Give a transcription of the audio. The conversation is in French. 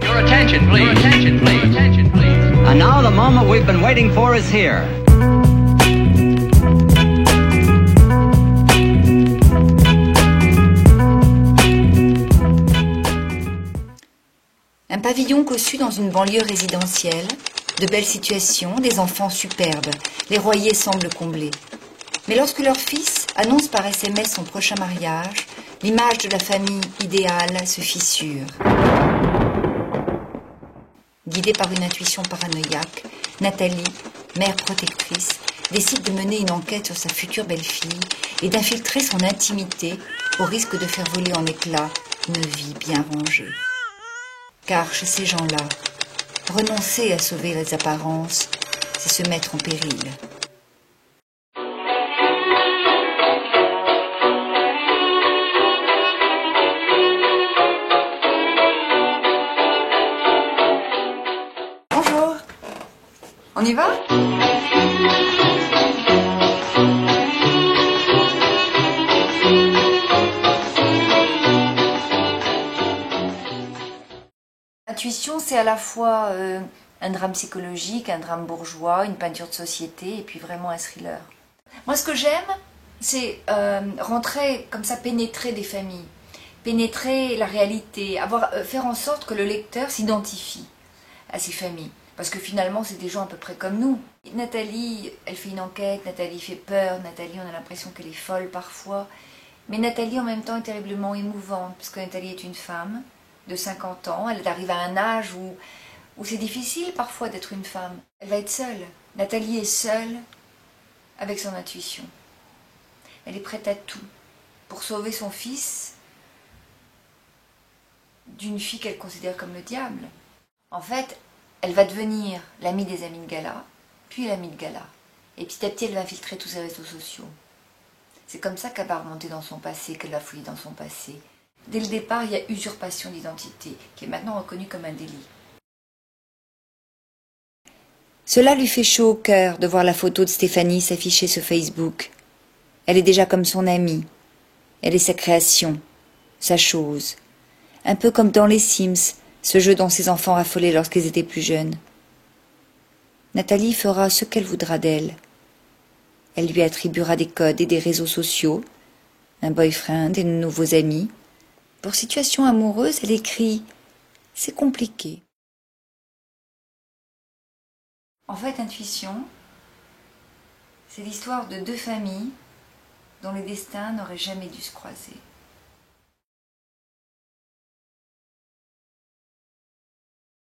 Your attention, please. Your attention, please. Your attention, please. And now the moment we've been waiting for is here. Un pavillon cossu dans une banlieue résidentielle, de belles situations, des enfants superbes, les Royers semblent comblés. Mais lorsque leur fils annonce par SMS son prochain mariage, l'image de la famille idéale se fissure. Guidée par une intuition paranoïaque, Nathalie, mère protectrice, décide de mener une enquête sur sa future belle-fille et d'infiltrer son intimité au risque de faire voler en éclats une vie bien rangée. Car chez ces gens-là, renoncer à sauver les apparences, c'est se mettre en péril. Bonjour, on y va ? L'intuition, c'est à la fois un drame psychologique, un drame bourgeois, une peinture de société et puis vraiment un thriller. Moi, ce que j'aime, c'est rentrer comme ça, pénétrer des familles, pénétrer la réalité, faire en sorte que le lecteur s'identifie à ces familles. Parce que finalement, c'est des gens à peu près comme nous. Nathalie, elle fait une enquête, Nathalie fait peur, Nathalie, on a l'impression qu'elle est folle parfois. Mais Nathalie, en même temps, est terriblement émouvante, parce que Nathalie est une femme de 50 ans, elle arrive à un âge où c'est difficile parfois d'être une femme. Elle va être seule. Nathalie est seule avec son intuition. Elle est prête à tout pour sauver son fils d'une fille qu'elle considère comme le diable. En fait, elle va devenir l'amie des amis de Gala, puis l'amie de Gala. Et petit à petit, elle va infiltrer tous ses réseaux sociaux. C'est comme ça qu'elle va remonter dans son passé, qu'elle va fouiller dans son passé. Dès le départ, il y a usurpation d'identité, qui est maintenant reconnue comme un délit. Cela lui fait chaud au cœur de voir la photo de Stéphanie s'afficher sur Facebook. Elle est déjà comme son amie. Elle est sa création, sa chose. Un peu comme dans les Sims, ce jeu dont ses enfants raffolaient lorsqu'ils étaient plus jeunes. Nathalie fera ce qu'elle voudra d'elle. Elle lui attribuera des codes et des réseaux sociaux, un boyfriend et de nouveaux amis. Pour situation amoureuse, elle écrit « C'est compliqué ». En fait, Intuition, c'est l'histoire de deux familles dont les destins n'auraient jamais dû se croiser.